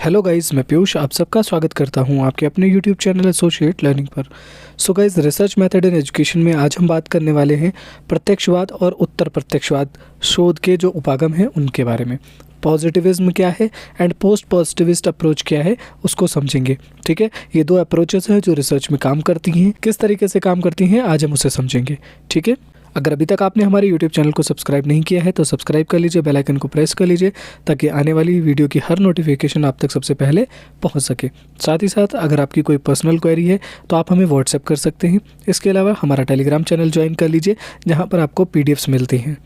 Hello guys, मैं पीयूष आप सबका स्वागत करता हूं आपके अपने यूट्यूब चैनल एसोसिएट लर्निंग पर। So guys, research method in education में आज हम बात करने वाले हैं प्रत्यक्षवाद और उत्तर प्रत्यक्षवाद शोध के जो उपागम हैं उनके बारे में। पॉजिटिविज्म क्या है एंड पोस्ट पॉजिटिविस्ट अप्रोच क्या है उसको समझेंगे। ठीक है, ये दो अप्रोचेस हैं जो रिसर्च में काम करती हैं। किस तरीके से काम करती हैं आज हम उसे समझेंगे। ठीक है, अगर अभी तक आपने हमारे YouTube चैनल को सब्सक्राइब नहीं किया है तो सब्सक्राइब कर लीजिए, बेल आइकन को प्रेस कर लीजिए ताकि आने वाली वीडियो की हर नोटिफिकेशन आप तक सबसे पहले पहुंच सके। साथ ही साथ अगर आपकी कोई पर्सनल क्वेरी है तो आप हमें व्हाट्सएप कर सकते हैं। इसके अलावा हमारा टेलीग्राम चैनल ज्वाइन कर लीजिए जहाँ पर आपको PDFs मिलती हैं।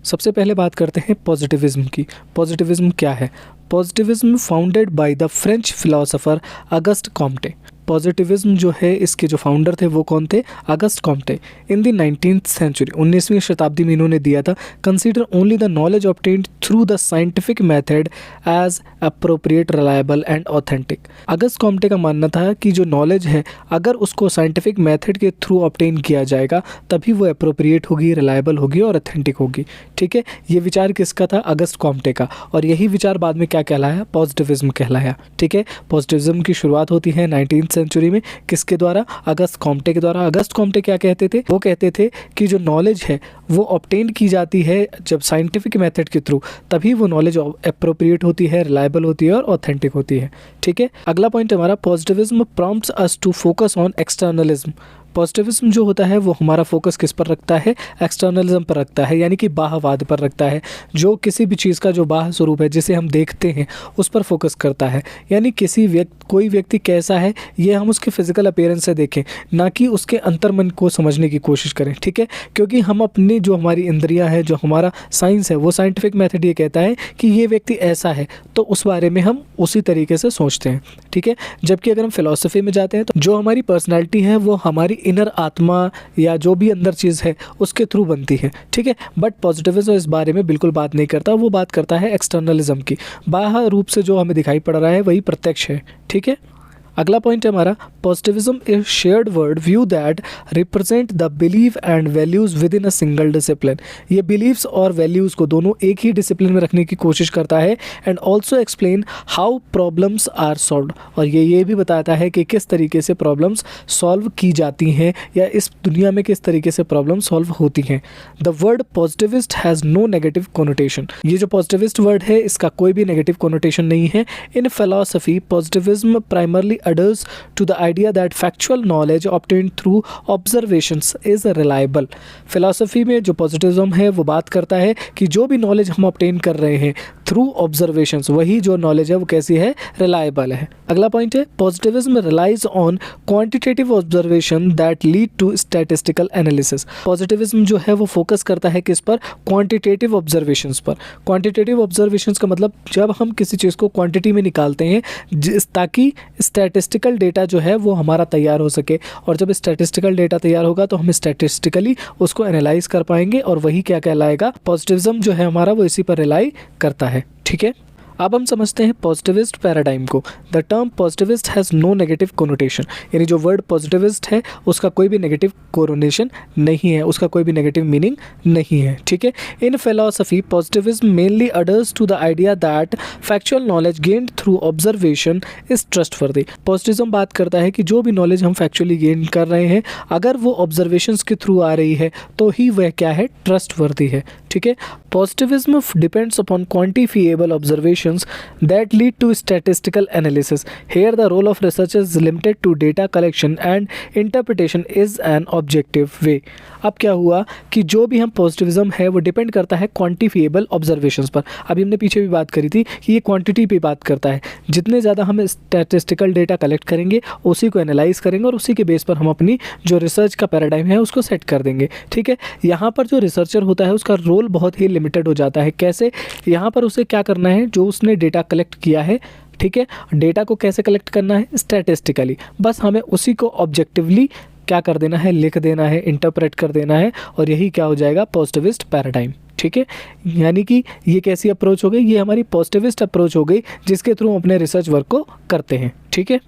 सबसे पहले बात करते हैं पॉजिटिविज्म की। पॉजिटिविज्म क्या है? Positivism founded by the French philosopher Auguste Comte. Positivism जो है इसके जो फाउंडर थे वो कौन थे? Auguste Comte. In the 19th century, 19वीं शताब्दी में इन्होंने दिया था, consider only the knowledge obtained through the scientific method as appropriate, reliable and authentic. Auguste Comte का मानना था कि जो नॉलेज है अगर उसको साइंटिफिक मेथड के थ्रू ऑब्टेन किया जाएगा तभी वो अप्रोप्रिएट होगी, रिलायबल होगी और ऑथेंटिक होगी। ठीक है, ये विचार किसका था? अगस्ट कॉम्टे का। और यही विचार बाद में क्या कहलाया? पॉजिटिविज्म कहलाया। ठीक है, पॉजिटिविज्म की शुरुआत होती है 19th सेंचुरी में। किसके द्वारा? अगस्त कॉम्टे के द्वारा। अगस्त कॉम्टे क्या कहते थे? वो कहते थे कि जो नॉलेज है वो ऑब्टेन की जाती है जब साइंटिफिक मेथड के थ्रू, तभी वो नॉलेज अप्रोप्रिएट होती है, रिलायबल होती है और ऑथेंटिक होती है। ठीक है, अगला पॉइंट हमारा, positivism prompts us to focus on externalism. Positivism जो होता है वो हमारा फोकस किस पर रखता है? एक्सटर्नलिज्म पर रखता है, यानी कि बाहवाद पर रखता है। जो किसी भी चीज़ का जो बाह्य स्वरूप है जिसे हम देखते हैं उस पर फोकस करता है, यानी कोई व्यक्ति कैसा है ये हम उसके फिजिकल अपीयरेंस से देखें, ना कि उसके अंतर्मन को समझने की कोशिश करें। ठीक है, क्योंकि हम अपने जो हमारी इंद्रियां है, जो हमारा साइंस है, वो साइंटिफिक मेथड ये कहता है कि ये व्यक्ति ऐसा है तो उस बारे में हम उसी तरीके से सोचते हैं। ठीक है, जबकि अगर हम फिलॉसफी में जाते हैं तो जो हमारी पर्सनैलिटी है वो हमारी इनर आत्मा या जो भी अंदर चीज़ है उसके थ्रू बनती है। ठीक है, बट पॉजिटिविज्म इस बारे में बिल्कुल बात नहीं करता, वो बात करता है एक्सटर्नलिज्म की। बाह्य रूप से जो हमें दिखाई पड़ रहा है वही प्रत्यक्ष है। ठीक है, अगला पॉइंट है हमारा, positivism is shared world view that represent the belief and values with in a single discipline. ये बिलीव्स और वैल्यूज़ को दोनों एक ही डिसिप्लिन में रखने की कोशिश करता है and also explain how problems are solved. और ये भी बताता है कि किस तरीके से प्रॉब्लम्स सॉल्व की जाती हैं या इस दुनिया में किस तरीके से प्रॉब्लम सॉल्व होती हैं। The word positivist has no negative connotation. ये जो पॉजिटिविस्ट वर्ड है इसका कोई भी नेगेटिव कोनोटेशन नहीं है। In philosophy positivism primarily adheres to the idea that factual knowledge obtained through observations is reliable। Philosophy में जो पॉजिटिविज्म है वो बात करता है कि जो भी नॉलेज हम ऑब्टेन कर रहे हैं थ्रू ऑब्जर्वेशंस, वही जो नॉलेज है वो कैसी है? रिलायबल है। अगला पॉइंट है, positivism relies on quantitative observation that lead to statistical analysis. Positivism जो है वो फोकस करता है किस पर? क्वांटिटेटिव ऑब्जर्वेशंस पर। क्वांटिटेटिव ऑब्जर्वेशंस का मतलब जब हम किसी चीज़ को क्वांटिटी में निकालते हैं ताकि स्टैटिस्टिकल डेटा जो है वो हमारा तैयार हो सके, और जब स्टैटिस्टिकल डेटा तैयार होगा तो हम स्टैटिस्टिकली उसको एनालाइज कर पाएंगे और वही क्या कहलाएगा? पॉजिटिविज्म जो है हमारा वो इसी पर रिलाई करता है। ठीक है, अब हम समझते हैं पॉजिटिविस्ट पैराडाइम को। The term positivist has no negative connotation, यानी जो वर्ड पॉजिटिविस्ट है उसका कोई भी नेगेटिव कोनोटेशन नहीं है, उसका कोई भी नेगेटिव मीनिंग नहीं है। ठीक है, in philosophy positivism mainly adheres to the idea that factual knowledge gained through observation is trustworthy. Positivism बात करता है कि जो भी नॉलेज हम फैक्चुअली गेन कर रहे हैं अगर वो ऑब्जर्वेशंस के थ्रू आ रही है तो ही वह क्या है? ट्रस्टवर्दी है। ठीक है, positivism depends upon quantifiable observations that lead to statistical analysis. Here the role of researchers is limited to data collection and interpretation is an objective way. अब क्या हुआ कि जो भी हम पॉजिटिविज्म है वो डिपेंड करता है क्वांटिफिएबल ऑब्जर्वेशंस पर। अभी हमने पीछे भी बात करी थी कि ये क्वांटिटी पे बात करता है। जितने ज़्यादा हम स्टैटिस्टिकल डेटा कलेक्ट करेंगे उसी को एनालाइज करेंगे और उसी के बेस पर हम अपनी जो रिसर्च का पैराडाइम है उसको सेट कर देंगे। ठीक है, यहाँ पर जो रिसर्चर होता है उसका रोल बहुत ही लिमिटेड हो जाता है। कैसे? यहाँ पर उसे क्या करना है? जो उसने डेटा कलेक्ट किया है, ठीक है, डेटा को कैसे कलेक्ट करना है? स्टैटिस्टिकली। बस हमें उसी को ऑब्जेक्टिवली क्या कर देना है? लिख देना है, इंटरप्रेट कर देना है, और यही क्या हो जाएगा? Positivist paradigm. ठीक है, यानी कि ये कैसी अप्रोच हो गई? ये हमारी पॉजिटिविस्ट अप्रोच हो गई जिसके थ्रू हम अपने रिसर्च वर्क को करते हैं। ठीक है,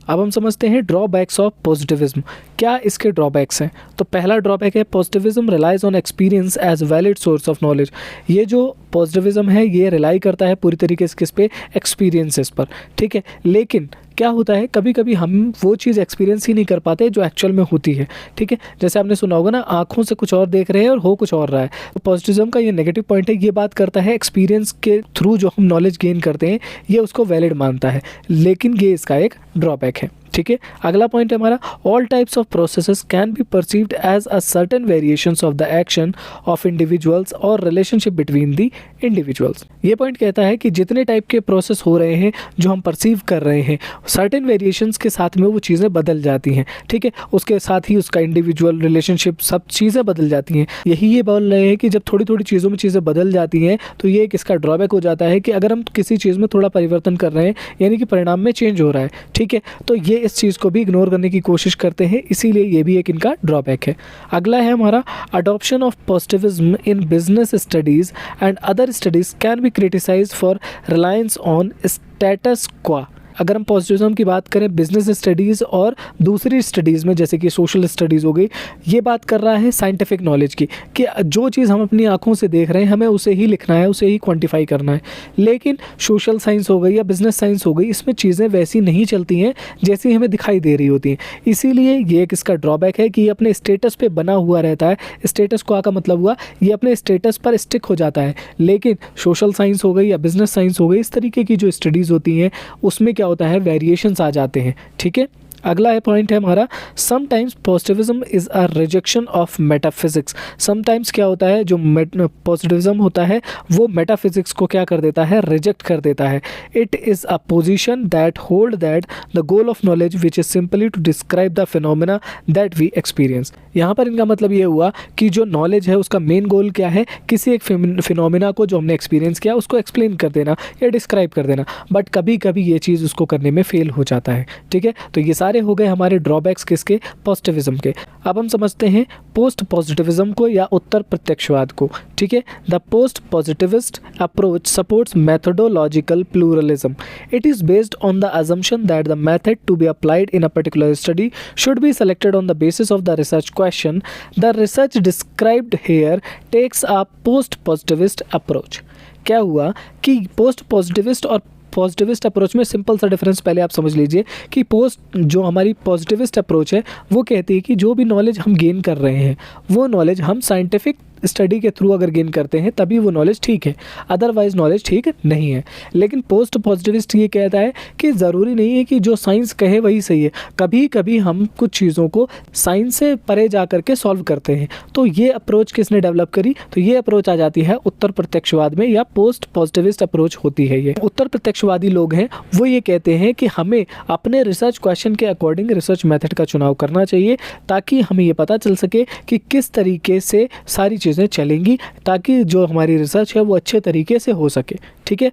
अब हम समझते हैं ड्रॉबैक्स ऑफ पॉजिटिविज्म। क्या इसके ड्रॉबैक्स हैं? तो पहला ड्रॉबैक है positivism relies on experience as valid source of knowledge. ये जो पॉजिटिविज्म है ये रिलाई करता है पूरी तरीके से किस पे? एक्सपीरियंसेस पर, ठीक है। लेकिन क्या होता है, कभी कभी हम वो चीज़ एक्सपीरियंस ही नहीं कर पाते जो एक्चुअल में होती है, ठीक है। जैसे आपने सुना होगा ना, आंखों से कुछ और देख रहे हैं और हो कुछ और रहा है। तो पॉजिटिविज्म का ये नेगेटिव पॉइंट है, ये बात करता है एक्सपीरियंस के थ्रू जो हम नॉलेज गेन करते हैं ये उसको वैलिड मानता है, लेकिन ये इसका एक ड्रॉबैक है, ठीक है। अगला पॉइंट है हमारा all types of processes can be perceived as a certain variations of the action of individuals और रिलेशनशिप बिटवीन द इंडिविजुअल्स। ये पॉइंट कहता है कि जितने टाइप के प्रोसेस हो रहे हैं जो हम परसीव कर रहे हैं, सर्टेन वेरिएशंस के साथ में वो चीज़ें बदल जाती हैं, ठीक है। उसके साथ ही उसका इंडिविजुअल रिलेशनशिप सब चीज़ें बदल जाती हैं। यही ये बोल रहे हैं कि जब थोड़ी थोड़ी चीज़ों में चीज़ें बदल जाती हैं तो ये एक इसका ड्रॉबैक हो जाता है कि अगर हम किसी चीज़ में थोड़ा परिवर्तन कर रहे हैं यानी कि परिणाम में चेंज हो रहा है, ठीक है, तो ये इस चीज़ को भी इग्नोर करने की कोशिश करते हैं, इसीलिए ये भी एक इनका ड्रॉबैक है। अगला है हमारा adoption of positivism in business studies and other studies can be criticised for reliance on status क्वा। अगर हम पॉजिटिविज्म की बात करें बिजनेस स्टडीज़ और दूसरी स्टडीज़ में जैसे कि सोशल स्टडीज़ हो गई, ये बात कर रहा है साइंटिफिक नॉलेज की कि जो चीज़ हम अपनी आंखों से देख रहे हैं हमें उसे ही लिखना है, उसे ही क्वांटिफाई करना है। लेकिन सोशल साइंस हो गई या बिजनेस साइंस हो गई, इसमें चीज़ें वैसी नहीं चलती हैं जैसी हमें दिखाई दे रही होती हैं। इसीलिए ये एक इसका ड्रॉबैक है कि ये अपने स्टेटस पे बना हुआ रहता है। स्टेटस को का मतलब हुआ ये अपने स्टेटस पर स्टिक हो जाता है। लेकिन सोशल साइंस हो गई या बिजनेस साइंस हो गई, इस तरीके की जो स्टडीज़ होती हैं उसमें क्या होता है, वेरिएशंस आ जाते हैं, ठीक है। अगला है पॉइंट है हमारा sometimes positivism is a rejection of metaphysics. Sometimes क्या होता है, जो पॉजिटिविज्म होता है वो मेटाफिजिक्स को क्या कर देता है, रिजेक्ट कर देता है। It is a position that hold that the goal of knowledge which is simply to describe the phenomena that we experience. यहाँ पर इनका मतलब ये हुआ कि जो नॉलेज है उसका मेन गोल क्या है, किसी एक फिनोमिना को जो हमने एक्सपीरियंस किया उसको एक्सप्लेन कर देना या डिस्क्राइब कर देना, बट कभी कभी ये चीज़ उसको करने में फेल हो जाता है, ठीक है। तो ये सारे हो गए हमारे ड्रॉबैक्स किसके, पॉजिटिविज्म के। अब हम समझते हैं पोस्ट पॉजिटिविज्म को या उत्तर प्रत्यक्षवाद को, ठीक है। The post positivist approach supports methodological pluralism. It is based on the assumption that the method to be applied in a particular study should be selected on the basis of the research question. The research described here takes a post positivist approach. क्या हुआ कि post positivist और positivist approach में simple सा difference पहले आप समझ लीजिए कि जो हमारी पॉजिटिविस्ट अप्रोच है वो कहती है कि जो भी नॉलेज हम गेन कर रहे हैं वो नॉलेज हम साइंटिफिक स्टडी के थ्रू अगर गेन करते हैं तभी वो नॉलेज ठीक है, अदरवाइज नॉलेज ठीक नहीं है। लेकिन पोस्ट पॉजिटिविस्ट ये कहता है कि ज़रूरी नहीं है कि जो साइंस कहे वही सही है, कभी कभी हम कुछ चीज़ों को साइंस से परे जा करके सॉल्व करते हैं। तो ये अप्रोच किसने डेवलप करी, तो ये अप्रोच आ जाती है उत्तर प्रत्यक्षवाद में या पोस्ट पॉजिटिविस्ट अप्रोच होती है। ये उत्तर प्रत्यक्षवादी लोग हैं वो ये कहते हैं कि हमें अपने रिसर्च क्वेश्चन के अकॉर्डिंग रिसर्च मेथड का चुनाव करना चाहिए ताकि हमें ये पता चल सके कि किस तरीके से सारी चीज़ें चलेंगी ताकि जो हमारी रिसर्च है वो अच्छे तरीके से हो सके, ठीक है।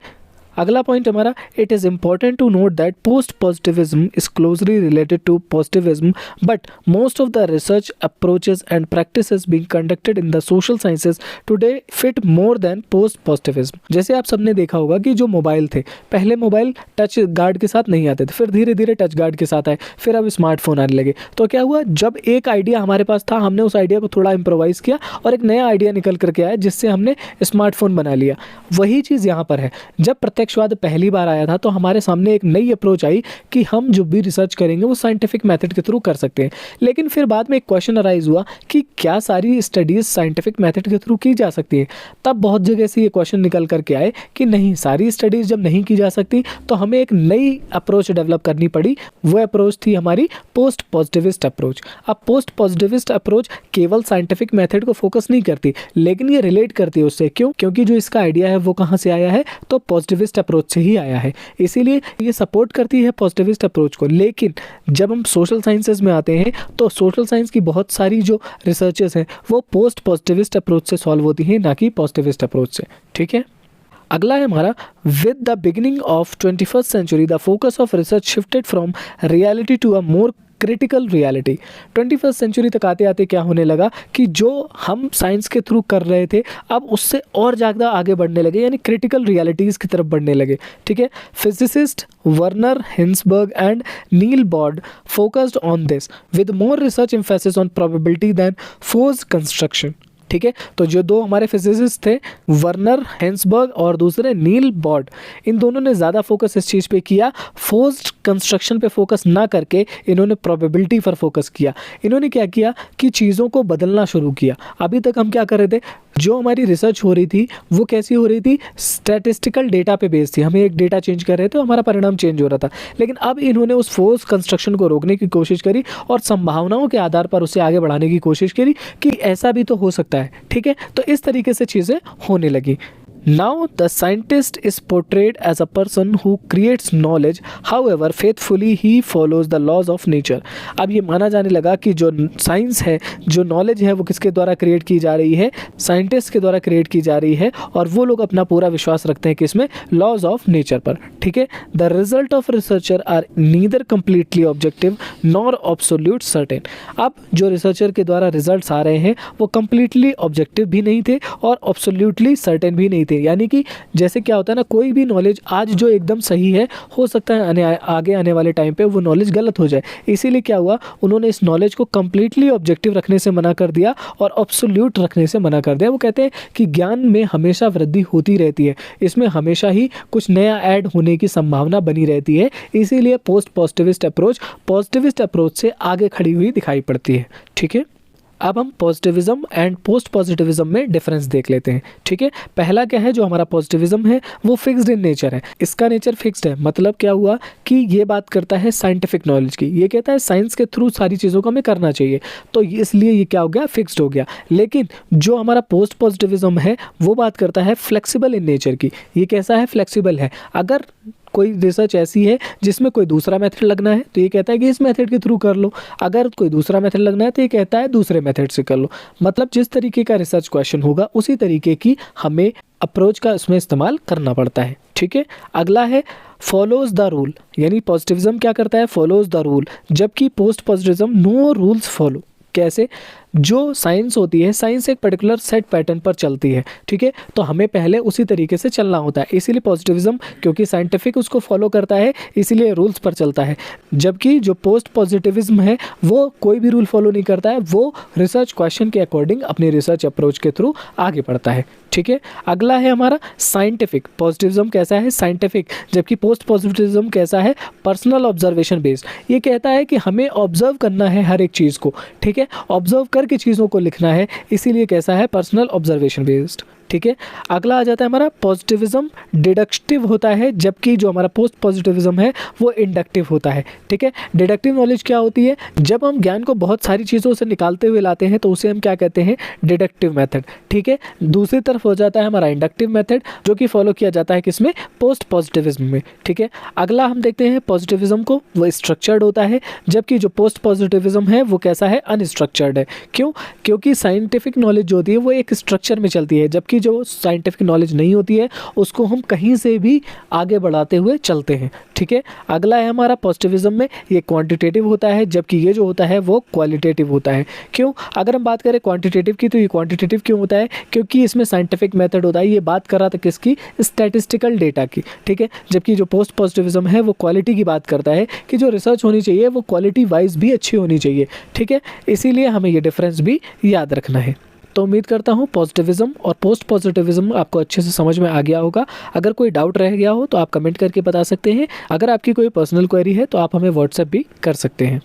अगला पॉइंट हमारा it is important to note that post positivism is closely related to positivism but most of the research approaches and practices being conducted in the social sciences today fit more than post positivism. जैसे आप सबने देखा होगा कि जो mobile थे, पहले mobile touch guard के साथ नहीं आते थे, फिर धीरे धीरे टच गार्ड के साथ आए, फिर अब स्मार्टफोन आने लगे। तो क्या हुआ, जब एक आइडिया हमारे पास था हमने उस आइडिया को थोड़ा इम्प्रोवाइज़ किया और एक नया आइडिया निकल करके आया जिससे हमने स्मार्टफोन बना लिया। वही चीज़ यहाँ पर है, जब प्रत्यक्षवाद पहली बार आया था तो हमारे सामने एक नई अप्रोच आई कि हम जो भी रिसर्च करेंगे वो साइंटिफिक मेथड के थ्रू कर सकते हैं। लेकिन फिर बाद में एक क्वेश्चन अराइज हुआ कि क्या सारी स्टडीज साइंटिफिक मेथड के थ्रू की जा सकती है। तब बहुत जगह से ये क्वेश्चन निकल करके आए कि नहीं, सारी स्टडीज जब नहीं की जा सकती तो हमें एक नई अप्रोच डेवलप करनी पड़ी। वो अप्रोच थी हमारी पोस्ट पॉजिटिविस्ट अप्रोच। अब पोस्ट पॉजिटिविस्ट अप्रोच केवल साइंटिफिक मेथड को फोकस नहीं करती, लेकिन ये रिलेट करती है उससे। क्यों? क्योंकि जो इसका आइडिया है वो कहाँ से आया है, तो पॉजिटिविस्ट अप्रोच से ही आया है, इसीलिए ये सपोर्ट करती है पॉजिटिविस्ट अप्रोच को। लेकिन जब हम सोशल साइंसेज में आते हैं तो सोशल साइंस की बहुत सारी जो रिसर्चेस हैं वो पोस्ट पॉजिटिविस्ट अप्रोच से सॉल्व होती हैं, ना कि पॉजिटिविस्ट अप्रोच से, ठीक है। अगला है हमारा with the beginning of 21st century the focus of research shifted from reality to a more critical reality. 21st century तक आते आते क्या होने लगा कि जो हम साइंस के थ्रू कर रहे थे अब उससे और ज़्यादा आगे बढ़ने लगे, यानी क्रिटिकल रियलिटीज़ की तरफ बढ़ने लगे। ठीक है, physicist Werner Heisenberg and Niels Bohr focused on this with more research emphasis on probability than forced construction. ठीक है, तो जो दो हमारे फिजिसिस्ट थे वर्नर हिंसबर्ग और दूसरे नील बॉर्ड, इन दोनों ने ज़्यादा फोकस इस चीज़ पे किया, फोर्स्ड कंस्ट्रक्शन पे फोकस ना करके इन्होंने प्रोबेबिलिटी पर फोकस किया। इन्होंने क्या किया कि चीज़ों को बदलना शुरू किया। अभी तक हम क्या कर रहे थे, जो हमारी रिसर्च हो रही थी वो कैसी हो रही थी, स्टैटिस्टिकल डेटा पे बेस्ड थी। हमें एक डेटा चेंज कर रहे थे तो हमारा परिणाम चेंज हो रहा था, लेकिन अब इन्होंने उस फोर्स कंस्ट्रक्शन को रोकने की कोशिश करी और संभावनाओं के आधार पर उसे आगे बढ़ाने की कोशिश करी कि ऐसा भी तो हो सकता है। ठीक है, तो इस तरीके से चीज़ें होने लगी। Now the scientist is portrayed as a person who creates knowledge, however faithfully he follows the laws of nature। अब ये माना जाने लगा कि जो साइंस है, जो नॉलेज है, वो किसके द्वारा क्रिएट की जा रही है, साइंटिस्ट के द्वारा क्रिएट की जा रही है, और वो लोग अपना पूरा विश्वास रखते हैं कि इसमें लॉज ऑफ नेचर पर। ठीक है, the result of researcher are neither completely objective nor absolute certain. अब जो रिसर्चर के द्वारा रिजल्ट्स आ रहे हैं वो कम्प्लीटली ऑब्जेक्टिव भी नहीं थे और ऑब्सोल्यूटली सर्टेन भी नहीं थे। यानी कि जैसे क्या होता है ना, कोई भी नॉलेज आज जो एकदम सही है हो सकता है आगे आने वाले टाइम पे वो नॉलेज गलत हो जाए। इसीलिए क्या हुआ, उन्होंने इस नॉलेज को कम्प्लीटली ऑब्जेक्टिव रखने से मना कर दिया और ऑब्सोल्यूट रखने से मना कर दिया। वो कहते हैं कि ज्ञान में हमेशा वृद्धि होती रहती है, इसमें हमेशा ही कुछ नया ऐड होने की संभावना बनी रहती है। इसीलिए पोस्ट पॉजिटिविस्ट अप्रोच से आगे खड़ी हुई दिखाई पड़ती है। ठीक है, अब हम पॉजिटिविज्म एंड पोस्ट पॉजिटिविज्म में डिफरेंस देख लेते हैं। ठीक है, पहला क्या है, जो हमारा पॉजिटिविज्म है वो फिक्स्ड इन नेचर है। इसका नेचर फिक्स्ड है, मतलब क्या हुआ कि ये बात करता है साइंटिफिक नॉलेज की, ये कहता है साइंस के थ्रू सारी चीज़ों को हमें करना चाहिए, तो इसलिए ये क्या हो गया, फिक्स्ड हो गया। लेकिन जो हमारा पोस्ट पॉजिटिविज्म है वो बात करता है फ्लेक्सिबल इन नेचर की। ये कैसा है, फ्लेक्सिबल है। अगर कोई रिसर्च ऐसी है जिसमें कोई दूसरा मेथड लगना है तो ये कहता है कि इस मेथड के थ्रू कर लो, अगर कोई दूसरा मेथड लगना है तो ये कहता है दूसरे मेथड से कर लो। मतलब जिस तरीके का रिसर्च क्वेश्चन होगा उसी तरीके की हमें अप्रोच का इसमें इस्तेमाल करना पड़ता है। ठीक है, अगला है फॉलोज द रूल, यानी पॉजिटिविज्म क्या करता है, फॉलोज द रूल, जबकि post positivism no rules follow. कैसे, जो साइंस होती है, साइंस एक पर्टिकुलर सेट पैटर्न पर चलती है। ठीक है, तो हमें पहले उसी तरीके से चलना होता है। इसीलिए पॉजिटिविज्म, क्योंकि साइंटिफिक उसको फॉलो करता है, इसीलिए रूल्स पर चलता है। जबकि जो पोस्ट पॉजिटिविज्म है वो कोई भी रूल फॉलो नहीं करता है, वो रिसर्च क्वेश्चन के अकॉर्डिंग अपनी रिसर्च अप्रोच के थ्रू आगे बढ़ता है। ठीक है, अगला है हमारा साइंटिफिक। पॉजिटिविज्म कैसा है, साइंटिफिक, जबकि पोस्ट पॉजिटिविज्म कैसा है, पर्सनल ऑब्जर्वेशन बेस्ड। ये कहता है कि हमें ऑब्जर्व करना है हर एक चीज़ को। ठीक है, ऑब्जर्व करके चीज़ों को लिखना है, इसीलिए कैसा है, पर्सनल ऑब्जर्वेशन बेस्ड। ठीक है, अगला आ जाता है हमारा पॉजिटिविज्म डिडक्टिव होता है, जबकि जो हमारा पोस्ट पॉजिटिविज्म है वो इंडक्टिव होता है। ठीक है, डिडक्टिव नॉलेज क्या होती है, जब हम ज्ञान को बहुत सारी चीज़ों से निकालते हुए लाते हैं तो उसे हम क्या कहते हैं, डिडक्टिव मेथड। ठीक है, दूसरी तरफ हो जाता है हमारा इंडक्टिव मेथड, जो कि फॉलो किया जाता है किसमें, पोस्ट पॉजिटिविज्म में। ठीक है, अगला हम देखते हैं पॉजिटिविज्म को, वो स्ट्रक्चर्ड होता है, जबकि जो पोस्ट पॉजिटिविज्म है वो कैसा है, अनस्ट्रक्चर्ड है। क्यों, क्योंकि साइंटिफिक नॉलेज जो होती है वो एक स्ट्रक्चर में चलती है, जबकि जो साइंटिफिक नॉलेज नहीं होती है उसको हम कहीं से भी आगे बढ़ाते हुए चलते हैं। ठीक है, अगला है हमारा पॉजिटिविज्म में, ये क्वांटिटेटिव होता है, जबकि ये जो होता है वो क्वालिटेटिव होता है। क्यों, अगर हम बात करें क्वांटिटेटिव की, तो ये क्वांटिटेटिव क्यों होता है, क्योंकि इसमें साइंटिफिक मेथड होता है। ये बात कर रहा था किसकी, स्टैटिस्टिकल डेटा की। ठीक है, जबकि जो पोस्ट पॉजिटिविज्म है वो क्वालिटी की बात करता है कि जो रिसर्च होनी चाहिए वो क्वालिटी वाइज भी अच्छी होनी चाहिए। ठीक है, इसीलिए हमें ये डिफरेंस भी याद रखना है। तो उम्मीद करता हूँ पॉजिटिविज्म और पोस्ट पॉजिटिविज्म आपको अच्छे से समझ में आ गया होगा। अगर कोई डाउट रह गया हो तो आप कमेंट करके बता सकते हैं। अगर आपकी कोई पर्सनल क्वेरी है तो आप हमें व्हाट्सएप भी कर सकते हैं।